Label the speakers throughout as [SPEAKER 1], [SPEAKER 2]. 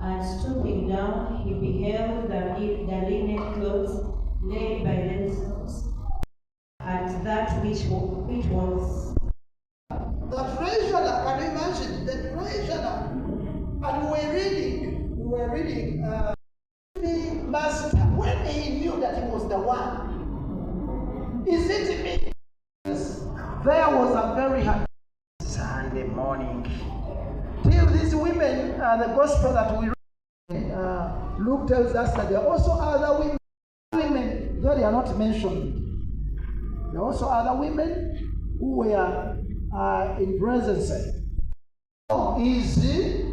[SPEAKER 1] And stooping down, he beheld the linen clothes laid by themselves, at that which was
[SPEAKER 2] the treasurer. Can you imagine the treasurer? And we were reading the master, when he knew that he was the one. Is it me? Yes. There was a very happy Sunday morning. Till these women, the gospel that we read, Luke tells us that there are also other women, though they are not mentioned. There are also other women who were in presence. Easy.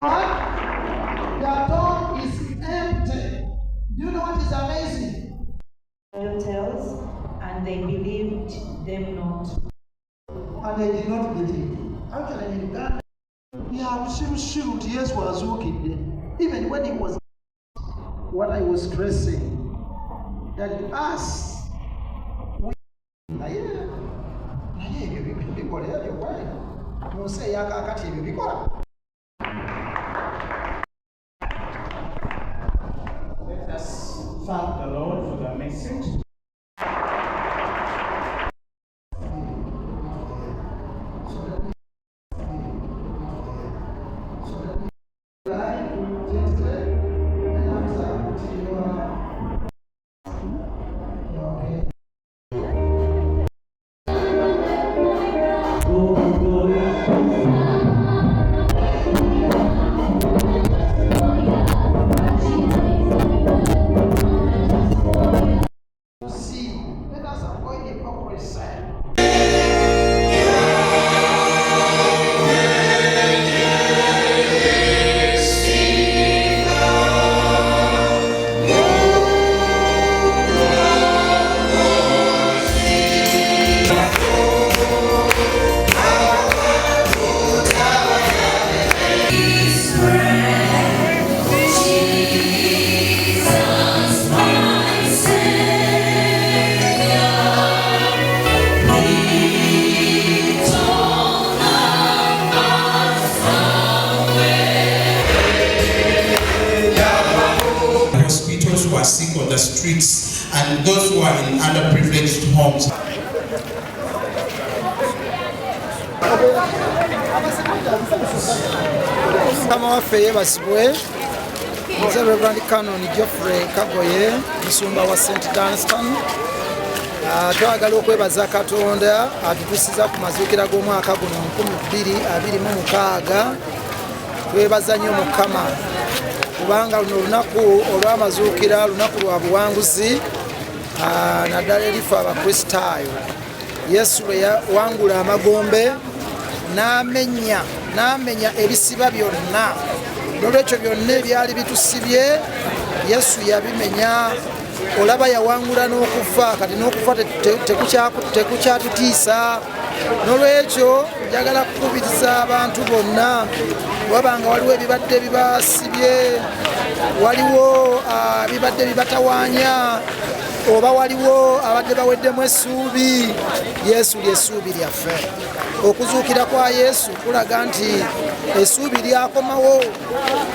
[SPEAKER 2] The tomb is empty. Do you know what is amazing?
[SPEAKER 1] Tells, and they believed them not.
[SPEAKER 2] And they did not believe. Actually, in Uganda, yes, was walking. Even when he was, what I was stressing, that us,
[SPEAKER 3] let us thank the Lord for the message.
[SPEAKER 4] the streets and those who are in underprivileged homes.
[SPEAKER 5] Rev Canon Geoffrey Kagoye, musumba wa St. Dunstan. Twagala okwebaza Katonda atutusiza ku mazuukira g'omwaka guno 2026. Twebaza nnyo Mukama kubanga luno lunaku olw'amazuukira, lunaku lwa buwanguzi naddala erifa abakristaayo. Yesu lwe yawangula amagombe n'amenya ebisiba byonna. N'olwekyo byonna ebyali bitusibye Yesu yabimenya. Olaba yawangula n'okufa, kati n'okufa tekukyatutiisa. N'olwekyo njagala kukubiriza abantu bonna wabanga waliwo ebibadde bibasibye, waliwo ebibadde bibatawaanya, oba waliwo abadde baweddemu essuubi. Yesu ly'essuubi lyaffe. Okuzuukira kwa Yesu kulaga nti essuubi lyakomawo.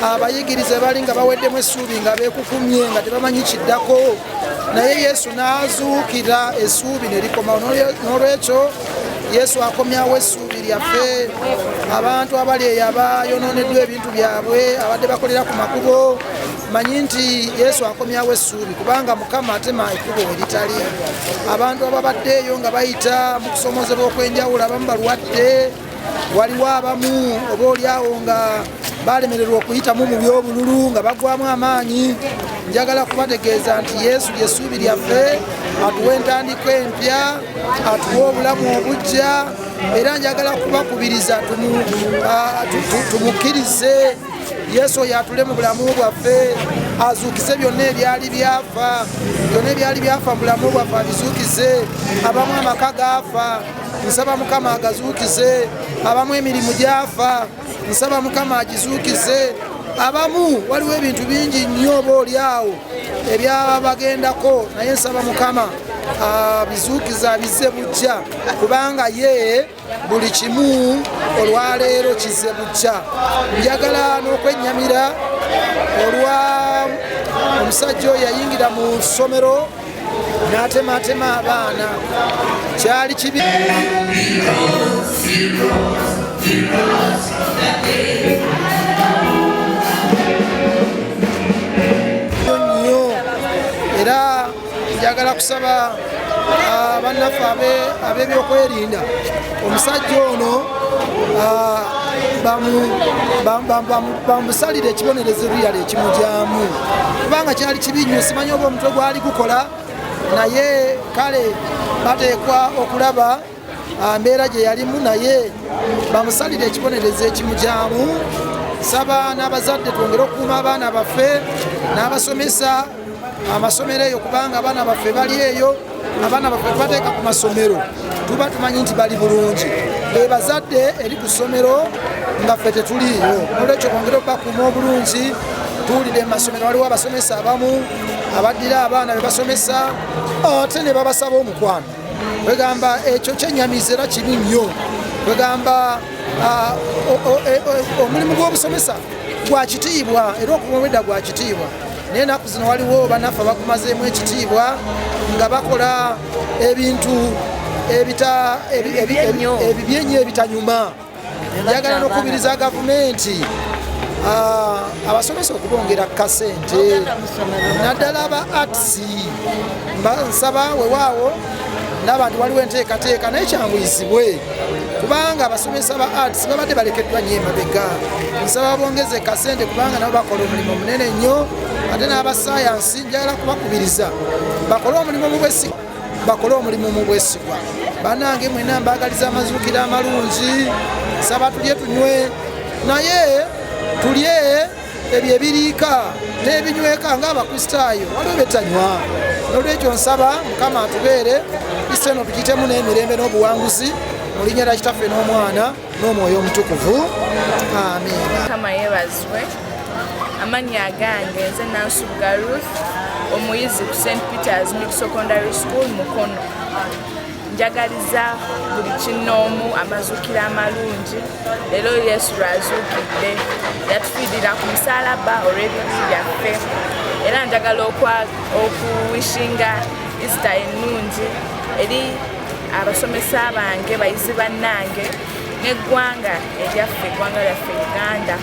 [SPEAKER 5] Abayigirize bali nga baweddemu essuubi nga beekukumye nga tebamanyi kiddako, naye Yesu n'azuukira, essuubi ne likomawo. N'olwekyo Yesu akomyawo essuubi lyaffe. Abantu abali eyo abayonooneddwa ebintu byabwe, abadde bakolera ku makubo, manyi nti Yesu akomyawo essuubi kubanga Mukama atema ekkubo eritali. Abantu ababaddeeyo nga bayita mu kusomozebwa okw'enjawulo, abamu balwadde, waliwo abamu oba oliawo nga balemererwa okuyitamu mu by'obululu nga bagwamu amaanyi. Njagala kubategeeza nti Yesu ly'essuubi lyaffe, atuwa entandiko empya, atuwa obulamu obujja, era njagala kubakubiriza tumukkirize. Yesu oyo atule mu bulamu bwaffe, azuukize byonna ebyali byafa. Byonna ebyali byafa mu bulamu bwaffe abizuukize. Abamu amaka gaafa, nsaba Mukama agazuukize. Abamu emirimu gyafa, nsaba Mukama agizuukize. Abamu waliwo ebintu bingi nnyo oba oliawo ebyabagendako, naye nsaba Mukama abizuukiza abizze bujja kubanga ye buli kimu olwaleero kizze bujja. Njagala n'okwennyamira olwa omusajja oyo yayingira mu ssomero n'atematema abaana. Kyali kibi nnyo, era njagala kusaba bannaffe ab'ebyokwerinda omusajja ono bamusalire ekibonerezo ebyala ekimujyamu kubanga kyali kibi nnyo. Simanyi oba omutwe gwali gukola, naye kale bateekwa okulaba mbeera gye yalimu, naye bamusalire ekibonerezo ekimujyamu. Saba n'abazadde twongere okukuuma abaana baffe n'abasomesa amasomero eyo kubanga abaana baffe bali eyo. Abaana baffe tubateeka ku masomero tuba tumanyi nti bali bulungi, be bazadde eri ku ssomero nga ffe tetuliiyo. Olwekyo kwongere okubakuuma obulungi. Tuwulidde mu masomero waliwo abasomesa abamu abaddira abaana be basomesa ate ne babasaba omukwano. Kwegamba ekyo kyennyamiza era kibi nnyo. Kwegamba omulimu gw'obusomesa gwa kitiibwa era okumwedda gwa kitiibwa, naye ennaku zino waliwo bannaffe bakumazeemu ekitiibwa nga bakola ebintu ebibyenyo ebitanyuma. Njagala n'okubiriza gavumenti abasomesa okubongera kasente, naddala aba arts. Nsaba wewaawo ndaba nti waliwo enteekateeka naye kyanguyizibwe kubanga abasomesa ba arts babadde balekeddwa nnyo emabega. Nsaba bongeze kasente kubanga nabo bakola omulimu munene nnyo. Ate n'abasayansi njagala kubakubiriza bakole omulimu mu bwesigwa. Bannange mwenna mbaagaliza amazuukira amalungi. Nsaba tulye tunywe, naye tulye ebyo ebiriika n'ebinyweka ng'abakristaayo waliwo betanywa. N'olwekyo nsaba Mukama atubeere isi eno tugitemu n'emirembe n'obuwanguzi mu linnya lya Kitaffe n'Omwana n'Omwoyo Omutukuvu. Amiina.
[SPEAKER 6] Mukama yeebazibwe. Amannya agange nze Nansubuga Ruth, omuyizi ku St. Peter's Secondary School Mukono. Njagaliza buli kinnoomu amazuukira amalungi. Leero Yesu lw'azuukidde, yatufiirira ku musaalaba olw'ebibi byaffe. era njagala okuwishinga Easter ennungi eri abasomesa bange bayizi bannange n'eggwanga eryaffe eggwanga lyaffe Uganda.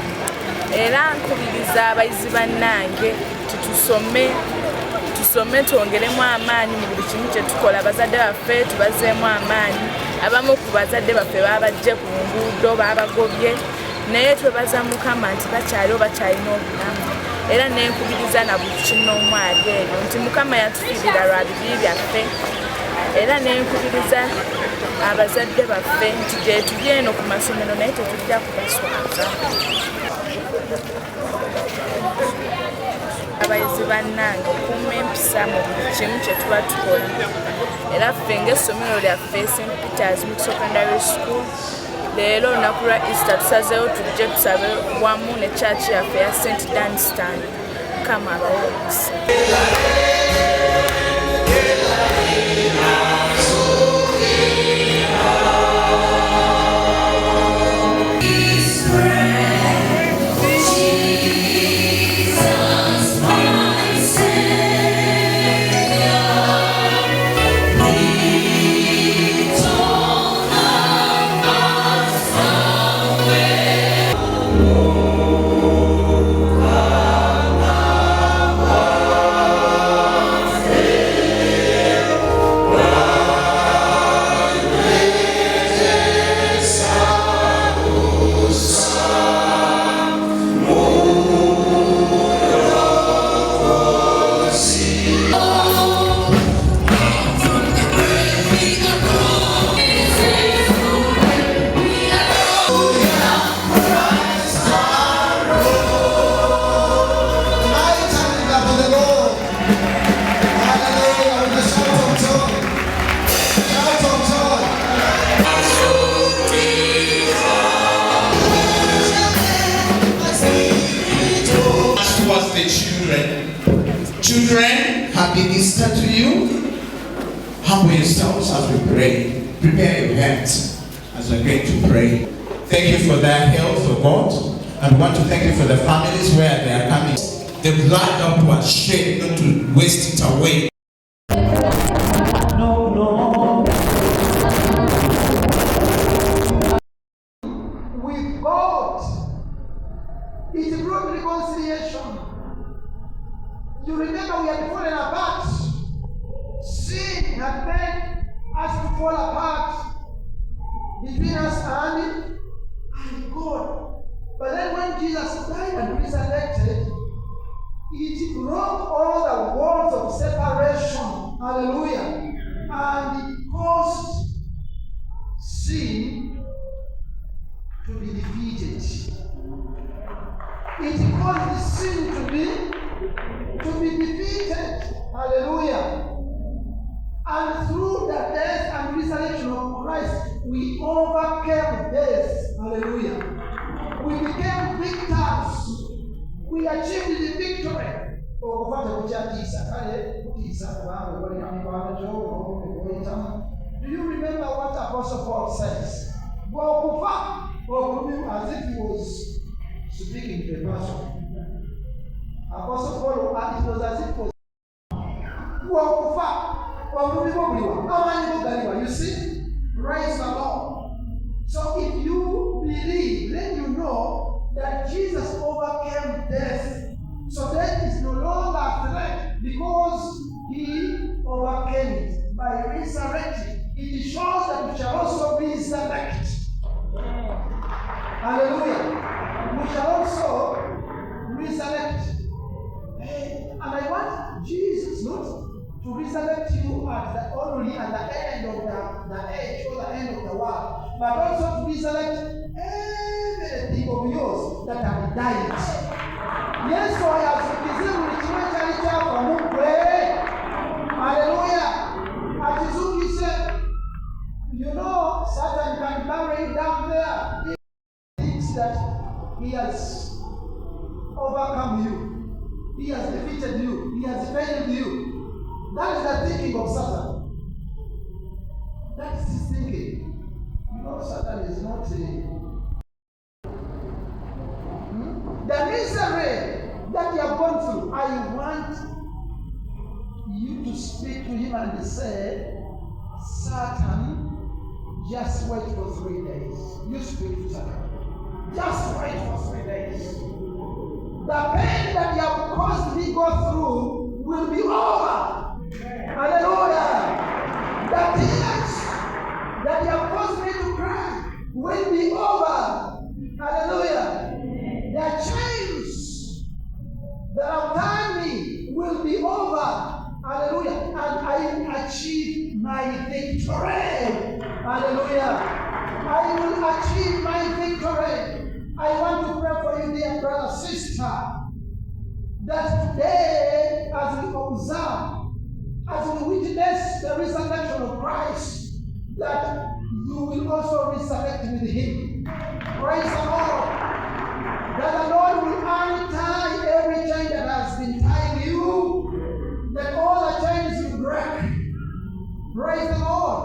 [SPEAKER 6] Era nkubiriza abayizi bannange tusome twongeremu amaanyi mu buli kimu kye tukola. Abazadde baffe tubazeemu amaanyi. Abamu ku bazadde baffe babajje ku nguudo babagobye, naye twebaza Mukama nti bakyaliwo bakyalina obulamu. Era nenkubiriza na buli kinoomu ali eyo nti Mukama yatufiirira lwa bibi byaffe. Era nenkubiriza abazadde baffe nti gye tuli eno ku masomero naye tetujja kubaswaza. Abayizi bannange okuuma empisa mu buli kimu kye tuba tukola. Era ffe ng'essomero lyaffe St. Peter's Secondary School leero olunaku lwa Easter tusazeewo tujje tusabe wamu ne church yaffe ya St. Dustan. Mukama abawe omukisa.
[SPEAKER 4] Children, happy Easter to you. Humble yourselves as we pray. Prepare your hearts as we're going to pray. Thank you for that health of God. And we want to thank you for the families where they are coming. The blood that was shed, not to waste it away.
[SPEAKER 2] With God, it brought reconciliation. You remember we had fallen apart. Sin had made us to fall apart between us and God. But then when Jesus died and resurrected, it broke all the walls of separation. Hallelujah. And it caused sin to be defeated. It caused sin to be defeated. Hallelujah. And through the death and resurrection of Christ, we overcame death. Hallelujah. We became victors. We achieved the victory. Do you remember what Apostle Paul says? As if he was speaking to a person. Apostle Paul, it was as if it was you see? Praise the Lord. So if you believe, then you know that Jesus overcame death. So death is no longer a threat because he overcame it by resurrecting. It shows that we shall also resurrect. Hallelujah. We shall also resurrect. And I want Jesus not to resurrect you only at the end of the age or the end of the world, but also to resurrect everything of yours that have died. Yes, so I have hallelujah. As Izuki said, you know, Satan can bury you down there. He thinks that he has overcome you. He has defeated you. He has failed you. That is the thinking of Satan. That is his thinking. You know, Satan is not the misery that you have gone through. I want you to speak to him and say, Satan, just wait for 3 days. You speak to Satan. Just wait for 3 days. The pain that you have caused me go through will be over. Hallelujah. The tears that you have caused me to cry will be over. Hallelujah. The chains that have tied me will be over. Hallelujah. And I will achieve my victory. Hallelujah. I will achieve my victory. I want to pray for you, dear brother, sister, that today, as we observe, as we witness the resurrection of Christ, that you will also resurrect with him. Praise the Lord. That the Lord will untie every chain that has been tying you, that all the chains will break. Praise the Lord.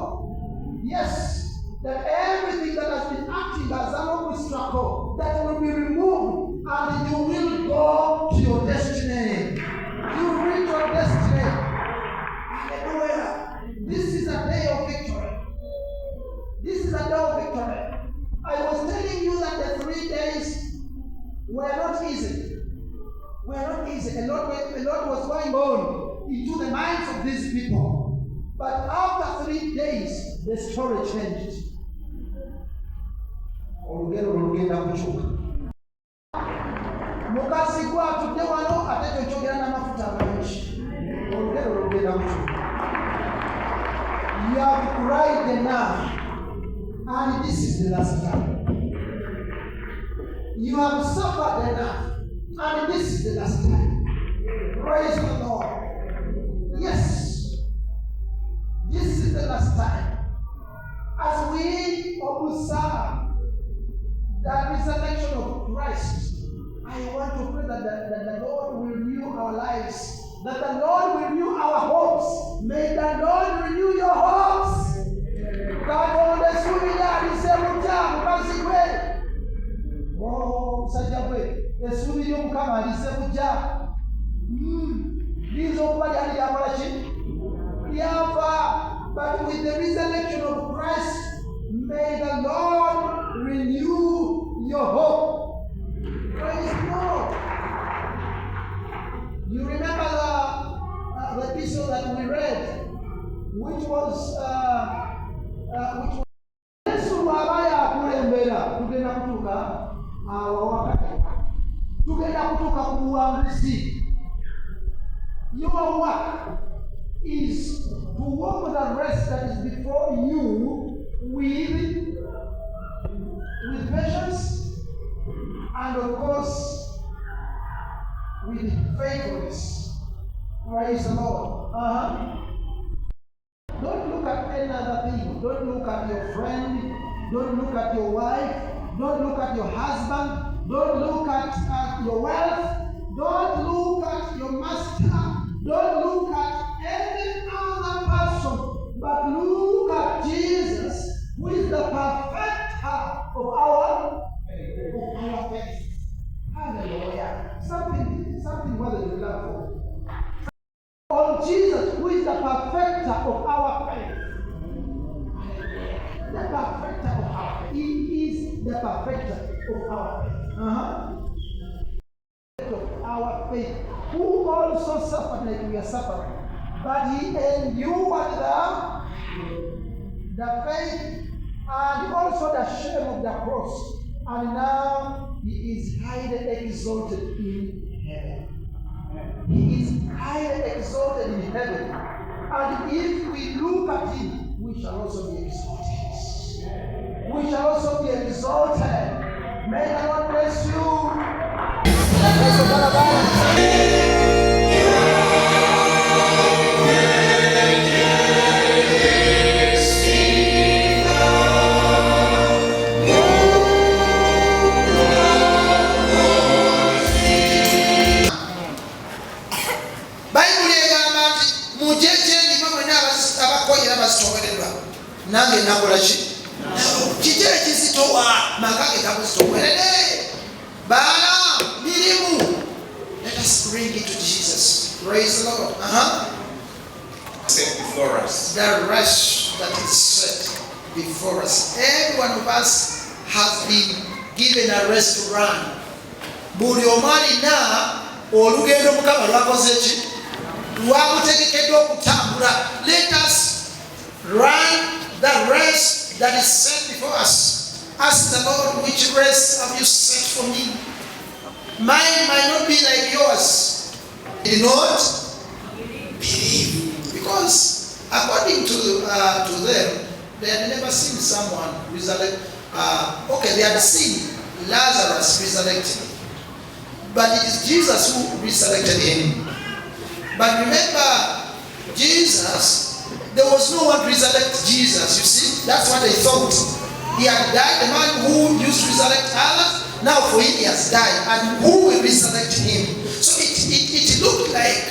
[SPEAKER 2] Yes, that everything that has been acting as an obstacle, that will be removed, and you will go to your destiny. You reach your destiny. Hallelujah. This is a day of victory. This is a day of victory. I was telling you that the 3 days were not easy. A lot was going on into the minds of these people. But after 3 days, the story changed. Mukasi gwa tudde wano ate kyojogera n'amafuta amangi. Olugero lugenda kukyuka. You have cried enough, and this is the last time. You have suffered enough, and this is the last time. Praise the Lord. Yes, this is the last time. As we observe the resurrection of Christ, I want to pray that the Lord will renew our lives, that the Lord will renew our hopes. May the Lord renew your hopes. Katonda essuubira alisemuta mukazi gwe. Musajja gwe essuubira omukama alisemuta. Liza okuba lyali lyakola ki? Lyafa. But with the resurrection of Christ, may the Lord renew your hope. Praise God. You remember the epistle that we read, which was Yesu bw'aba yakulembera tugenda kutuuka awo wakati. Tugenda kutuuka ku buwanguzi. Your work is to walk the rest that is before you with patience and of course with faithfulness. Praise the Lord. Don't look at any other thing. Don't look at your friend. Don't look at your wife. Don't look at your husband. Don't look at your wealth. Don't look at your master. Don't look at any other person. But look at Jesus, who is the perfecter of our faith. Hallelujah. Something worthy to laugh for. On Jesus, who is the perfecter of our faith. The perfecter of our faith. He is the perfecter of our faith. Of our faith, who also suffered like we are suffering, but he endured the faith and also the shame of the cross, and now he is highly exalted in heaven. He is highly exalted in heaven, and if we look at him, we shall also be exalted. We shall also be exalted. May the Lord bless you.
[SPEAKER 5] nange nakola ki kiki ekizitowa makage gabuzitowerere baala mirimu. Let us bring it to Jesus. Praise the Lord.
[SPEAKER 4] set before us.
[SPEAKER 2] The race that is set before us. Every one of us has been given a race to run. Buli omali na olugendo Mukama lwakoze ki? Lwakutegekeddwa okutambula. Let us run the race that is set before us. Ask the Lord, which race have you set for me? Mine might not be like yours. Do not believe. Because according to them, they had never seen someone resurrect. They had seen Lazarus resurrected. But it is Jesus who resurrected him. But remember, Jesus, there was no one to resurrect Jesus, you see. That's what they thought. He had died, the man who used to resurrect others, now for him he has died. And who will resurrect him? So it looked like,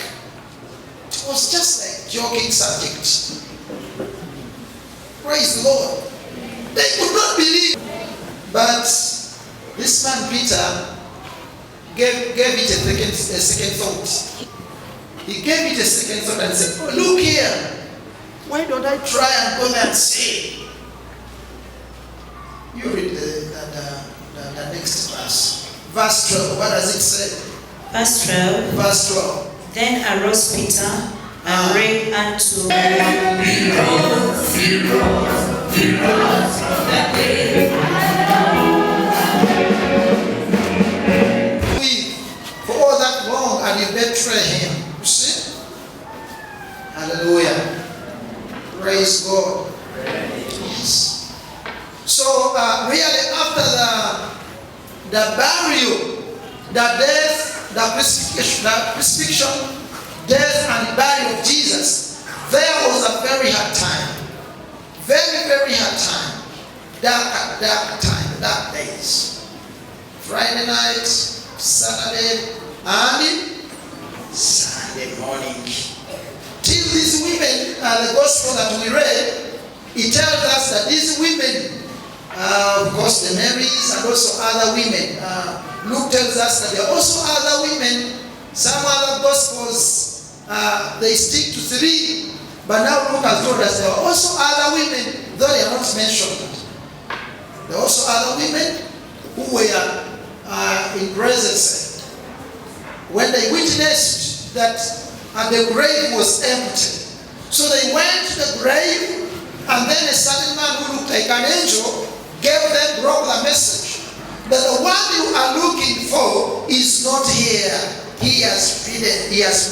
[SPEAKER 2] it was just like joking subject. Praise the Lord. They could not believe. But this man Peter gave it a second thought. He gave it a second thought and said, oh, look here. Why don't I try and go there and see? You read the next verse. Verse 12. What does it say?
[SPEAKER 1] Verse 12.
[SPEAKER 2] Verse 12.
[SPEAKER 1] Then arose Peter and ran unto
[SPEAKER 2] for all that long and you betray him. You see? Hallelujah. Praise God. Yes. So really after the burial, the death, the crucifixion, death and the burial of Jesus, there was a very hard time. Very, very hard time. Dark time, dark days. Friday night, Saturday, and Sunday morning. Till these women, the gospel that we read, it tells us that these women, of course the Marys and also other women, Luke tells us that there are also other women. Some other gospels, they stick to 3, but now Luke has told us there are also other women, though they are not mentioned. There are also other women who were in presence when they witnessed that the grave was empty. So they went to the grave, and then a certain man who looked like an angel brought the message that the one you are looking for is not here. He has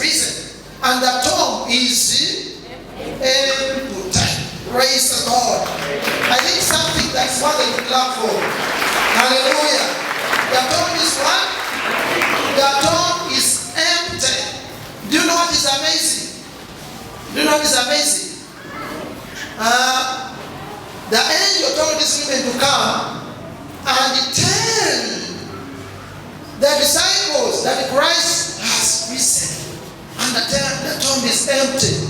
[SPEAKER 2] risen. And the tomb is empty. Praise the Lord. I think something that's what they would clap for. Hallelujah. The tomb is what? The tomb is empty. Do you know what is amazing? Do you know what is amazing? The angel told these women to come and tell the disciples that Christ has risen and the tomb is empty.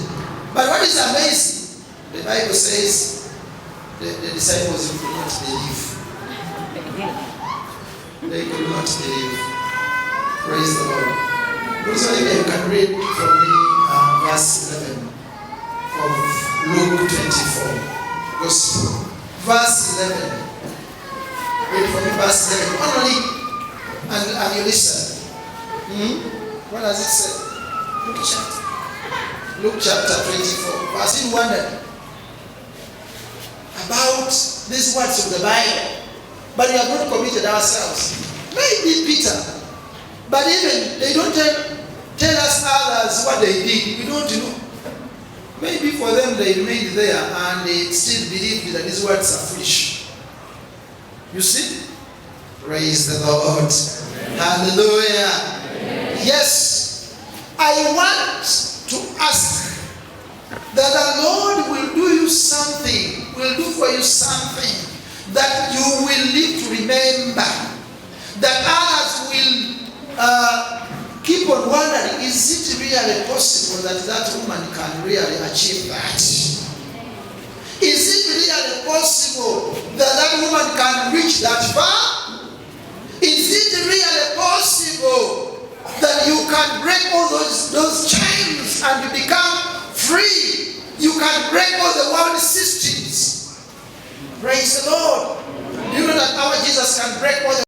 [SPEAKER 2] But what is amazing, the Bible says the disciples could not believe. They could not believe. Praise the Lord. Also, you can read from the verse 11 of Luke 24. Gospel. Verse 11. Read from verse 11. Only and you listen. What does it say? Luke chapter 24. Verse in wonder about these words of the Bible. But we have not committed ourselves. Maybe Peter. But even they don't tell us others what they did. We don't know. Maybe for them they remained there and they still believed that these words are foolish. You see? Praise the Lord. Amen. Hallelujah. Amen. Yes. I want to ask that the Lord will do you something, will do for you something that you will live to remember. That others will keep on wondering, is it really possible that that woman can really achieve that? Is it really possible that that woman can reach that far? Is it really possible that you can break all those chains and you become free?
[SPEAKER 5] You can break all the world systems. Praise the Lord. You know that our Jesus can break all the